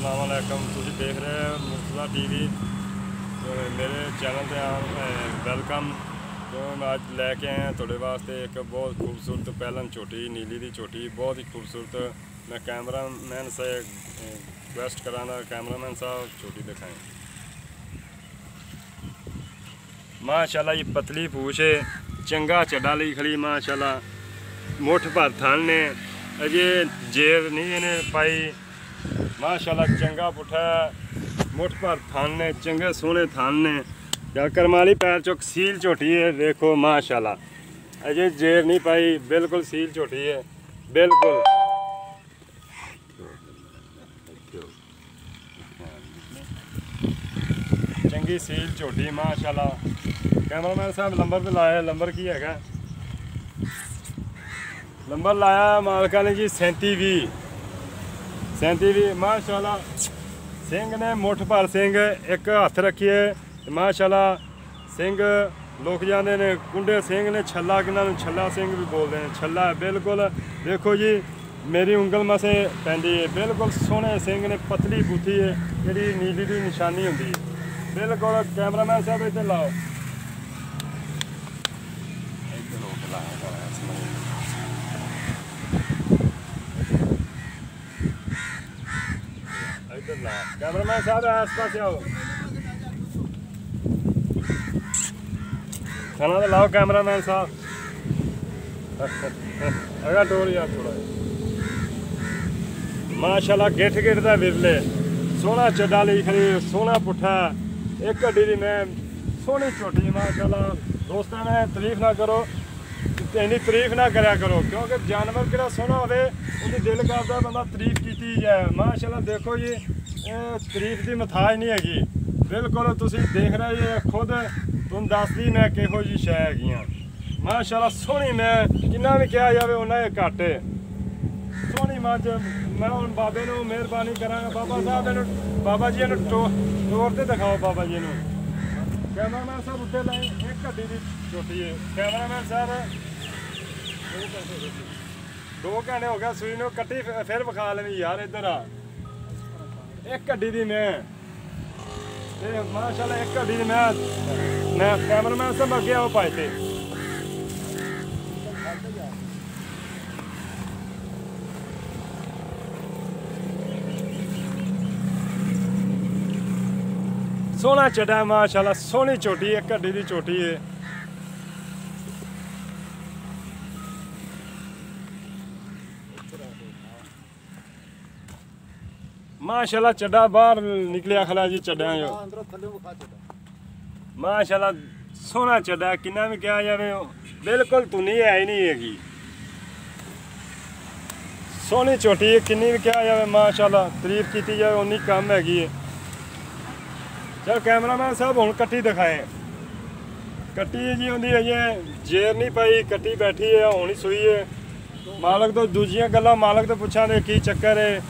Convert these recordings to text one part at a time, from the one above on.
अस्सलाम वालेकुम। तुसीं देख रहे हो मुर्तज़ा टीवी। मेरे चैनल ते वेलकम। तो मैं अज लैके आया थोड़े वास्ते एक बहुत खूबसूरत पैलन झोटी, नीली दी झोटी, बहुत ही खूबसूरत। मैं कैमरामैन से रिक्वेस्ट कराना, कैमरामैन साहब झोटी दिखाएं। माशाल्लाह ये पतली पूछ है, चंगा चड्डा ली खड़ी माशाल्लाह। मुठ भर थन ने, अजे जेर नहीं इन्हें पाई। माशाल्लाह चंगा पुठा, मुठ भर थन ने, चंगे सोहने थन ने। या करमाली पैर चौक सील झोटी है, देखो माशाल्लाह अजे जेर नहीं पाई, बिल्कुल सील झोटी है, बिल्कुल। चंगी सील झोटी माशाल्लाह। कैमरामैन साहब नंबर तो लाया, नंबर की है? नंबर लाया मालका ने जी 3720 माशाल्लाह। सिंह ने मुठ भर सिंह, एक हथ रखिए माशाल्लाह। सिंह लोग जाते ने कुंडे सिंह ने, छला किन्होंने छला सिंह भी बोलते हैं, छला है बिल्कुल। देखो जी मेरी उंगल मसे पैंदी है, बिल्कुल सोहने सिंह ने, पतली बूथी है जी नीली की निशानी होंगी बिल्कुल। कैमरामैन साहब इधर लाओ, कैमरामैन साहब आस पास आओ, खाना तो लाओ कैमरामैन साहब। अगर डोर यार थोड़ा माशाल्लाह गिठ गिठ का विरले, सोहना चड्डा ली खड़ी, सोहना पुठा, एक हड्डी दी मैं सोहनी झोटी माशाल्लाह। दोस्तों ने तारीफ ना करो, इन्नी तारीफ ना करा करो, क्योंकि जानवर किहड़ा सोहना होवे उहदी दिल करदा बंदा तारीफ कीती जाए माशाल्लाह। देखो जी तारीफ की मथाज नहीं हैगी, बिल्कुल तुसीं देख रहे जी खुद तुम दसदी मैं किहो जी शै हैगी माशाल्लाह। सोहनी मैं किन्ना भी कहा जाए उन्ना ही घट है, सोहनी मझ। मैं हुण बाबे नूं मेहरबानी करांगा, बाबा साहब इहनूं, बाबा जी इहनूं टोर ते दिखाओ बाबा जी नूं। कैमरामैन साहब उत्ते लाए, एक हड्डी की झोटी है। कैमरामैन साहब 2 घंटे हो गया सूई नूं, कट्टी फिर विखा लेनी यार, इधर आ। एक हड्डी दी मैं माशाल्लाह, एक हड्डी दी मैं कैमरामैन साहब अगे आओ पाए थे। सोहना चड्डा माशाल्लाह, सोहनी झोटी, एक हड्डी की झोटी है। माशाल्लाह चड्डा बाहर निकलिया खला जी, चड्डा माशाल्लाह सोहना चड्डा, किन्ना भी कहा जाए बिल्कुल तुनी है ही नहीं हैगी, सोहनी झोटी है, किन्नी भी कहा जाए माशाल्लाह। तारीफ की जाए उन्नी कम हैगी है। चल कैमरामैन साहब हुण कट्टी दिखाए। कट्टी जी होंदी है जे जेर नहीं पाई, कट्टी बैठी है हुण ही सूई है। मालक तो दूजियां गल्लां मालक तो पुछां दे की चक्कर है।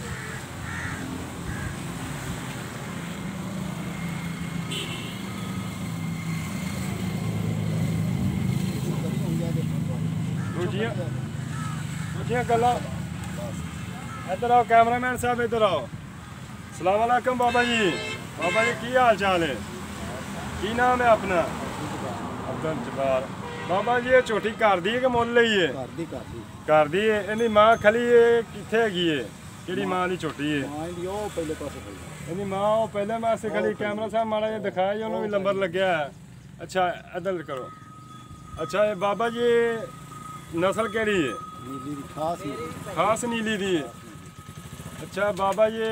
दूजियां गल्लां इधर आओ, कैमरामैन साहब इधर आओ। अस्सलाम वालेकुम बाबा जी। बाबा जी की हाल चाल है, की नाम है अपना? अब्दुल जब्बार। बाबा जी ये झोटी घर दी है कि मुੱਲ ਲਈ है? घर दी है। इहदी मां खली है कित्थे हैगी है? किहड़ी मां दी झोटी है? इहदी मां वो पहले पासे खली। कैमरा साहब माड़ा जिहा दिखाया जी, उन्होंने भी नंबर लग्या है। अच्छा इधर करो। अच्छा ये बाबा जी नस्ल केड़ी है? खास नीली दी है। अच्छा बाबा ये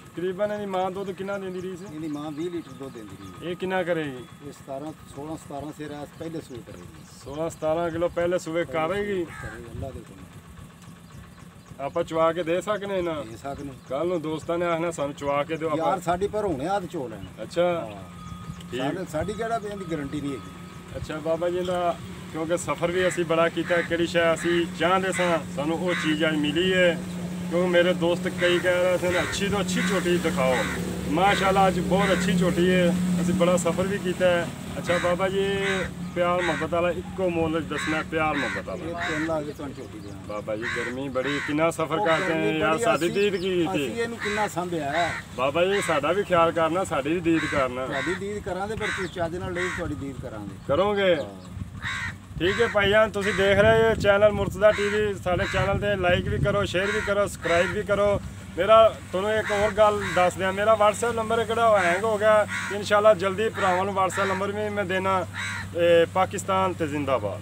तकरीबन इहदी मां दुध कितना देंदी रही सी? इहदी मां 20 लीटर दुध देंदी रही। ये कितना करेगी? ये 16-17 से रात पहले सूए करेगी। 16-17 किलो पहले सूए करेगी। अल्लाह दे हुक्म ਆਪਾਂ ਚਵਾ ਕੇ ਦੇ ਸਕਨੇ ਨਾ? ਦੇ ਸਕਨੇ। ਕੱਲ ਨੂੰ ਦੋਸਤਾਂ ਨੇ ਆਖਣਾ ਸਾਨੂੰ ਚਵਾ ਕੇ ਦਿਓ। ਯਾਰ ਸਾਡੀ ਪਰ ਹੁਣੇ ਹੱਥ ਚੋ ਲੈਣਾ। ਅੱਛਾ ਠੀਕ। ਸਾਡੀ ਕਿਹੜਾ ਵੀ ਇਹਦੀ ਗਾਰੰਟੀ ਨਹੀਂ ਹੈਗੀ। ਅੱਛਾ ਬਾਬਾ ਜੀ ਦਾ ਕਿਉਂਕਿ ਸਫ਼ਰ ਵੀ ਅਸੀਂ ਬੜਾ ਕੀਤਾ, ਕਿਹੜੀ ਸ਼ੈ ਅਸੀਂ ਚਾਹੁੰਦੇ ਸਾਂ ਸਾਨੂੰ ਉਹ ਚੀਜ਼ ਅੱਜ ਮਿਲੀ ਹੈ। क्योंकि मेरे दोस्त कई कह रहे थे अच्छी तो अच्छी चोटी दिखाओ। माशाल्लाह आज बहुत अच्छी चोटी है। ਅਸੀਂ ਬੜਾ ਸਫ਼ਰ ਵੀ ਕੀਤਾ ਹੈ। ਅੱਛਾ ਬਾਬਾ ਜੀ, ਪਿਆਰ ਮੁਹੱਬਤ ਵਾਲਾ ਇੱਕੋ ਮੁੱਲ ਦੱਸਣਾ, ਪਿਆਰ ਮੁਹੱਬਤ ਵਾਲਾ। ਇਹ 3 ਲੱਖ ਤੁਹਾਨੂੰ ਝੋਟੀ ਦੇ ਬਾਬਾ ਜੀ ਗਰਮੀ ਬੜੀ, ਕਿੰਨਾ ਸਫ਼ਰ ਕਰਦੇ ਨੇ ਯਾਰ, ਸਾਡੀ ਦੀਦ ਕੀ ਅਸੀਂ ਕੀਤੀ ਇਹਨੂੰ ਕਿੰਨਾ ਸੰਭਿਆ। ਬਾਬਾ ਜੀ, ਸਾਡਾ ਵੀ ਖਿਆਲ ਕਰਨਾ, ਸਾਡੀ ਵੀ ਦੀਦ ਕਰਨਾ। ਤੁਹਾਡੀ ਦੀਦ ਕਰਾਂਗੇ, ਪਰ ਤੁਸੀਂ ਚੱਜ ਨਾਲ ਲਈ ਤੁਹਾਡੀ ਦੀਦ ਕਰਾਂਗੇ। ਕਰੋਗੇ? ਠੀਕ ਹੈ ਭਾਈਆਂ, ਤੁਸੀਂ ਦੇਖ ਰਹੇ ਹੋ ਚੈਨਲ ਮੁਰਤਜ਼ਾ ਟੀਵੀ। ਸਾਡੇ ਚੈਨਲ ਤੇ ਲਾਈਕ ਵੀ ਕਰੋ, ਸ਼ੇਅਰ ਵੀ ਕਰੋ, ਸਬਸਕ੍ਰਾਈਬ ਵੀ ਕਰੋ। ਮੇਰਾ ਤੁਹਾਨੂੰ ਇੱਕ ਹੋਰ ਗੱਲ ਦੱਸ ਦਿਆਂ, ਮੇਰਾ WhatsApp ਨੰਬਰ ਕਿਹੜਾ ਹੈਂਗ ਹੋ ਗਿਆ। ਇਨਸ਼ਾਅੱਲਾ ਜਲਦੀ ਭਰਾਵਾਂ ਨੂੰ WhatsApp ਨੰਬਰ ਵੀ ਮੈਂ ਦੇਣਾ। ਪਾਕਿਸਤਾਨ ਤੇ ਜ਼ਿੰਦਾਬਾਦ।